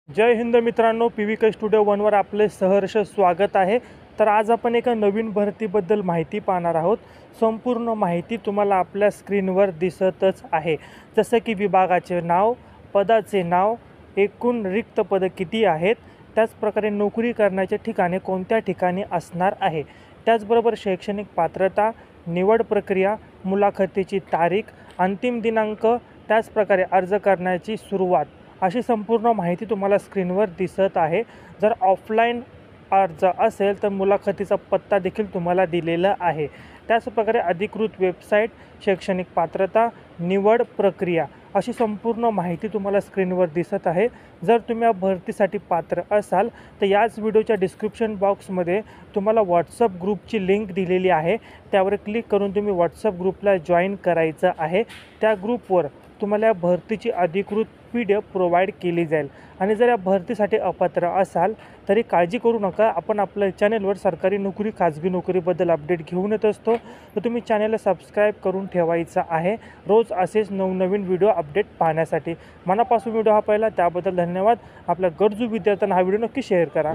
जय हिंद मित्रांनो, PVK studio वनवर आपले सहर्ष स्वागत आहे। तर आज आपण एका नवीन भरतीबद्दल माहिती पाहणार आहोत। संपूर्ण माहिती तुम्हाला आपल्या स्क्रीनवर दिसतच आहे, जसं की विभागाचे नाव, पदाचे नाव, एकूण रिक्त पदं किती आहेत, त्याचप्रकारे नोकरी करण्याचे ठिकाणे कोणत्या ठिकाणी असणार आहे, त्याचबरोबर शैक्षणिक पात्रता, निवड प्रक्रिया, मुलाखतीची तारीख, अंतिम दिनांक, त्याचप्रकारे अर्ज करण्याची सुरुवात अशी संपूर्ण माहिती तुम्हाला स्क्रीनवर दिसत आहे। जर ऑफलाईन अर्ज असेल तर मुलाखतीचा पत्ता देखील तुम्हाला दिलेला आहे। त्याचप्रकारे अधिकृत वेबसाईट, शैक्षणिक पात्रता, निवड प्रक्रिया अशी संपूर्ण माहिती तुम्हाला स्क्रीनवर दिसत आहे। जर तुम्ही या भरतीसाठी पात्र असाल तर याच व्हिडिओच्या डिस्क्रिप्शन बॉक्समध्ये तुम्हाला व्हॉट्सअप ग्रुपची लिंक दिलेली आहे, त्यावर क्लिक करून तुम्ही व्हॉट्सअप ग्रुपला जॉईन करायचं आहे। त्या ग्रुपवर तुम्हाला या भरतीची अधिकृत PDF प्रोव्हाइड केली जाईल। आणि जर या भरतीसाठी अपात्र असाल तरी काळजी करू नका, आपण आपल्या चॅनलवर सरकारी नोकरी, खाजगी नोकरीबद्दल अपडेट घेऊन येत असतो, तर तुम्ही चॅनलला सबस्क्राईब करून ठेवायचं आहे रोज असेच नवनवीन व्हिडिओ अपडेट पाहण्यासाठी। मनापासून व्हिडिओ हा पाहिला त्याबद्दल धन्यवाद। आपल्या गरजू विद्यार्थ्यांना हा व्हिडिओ नक्की शेअर करा।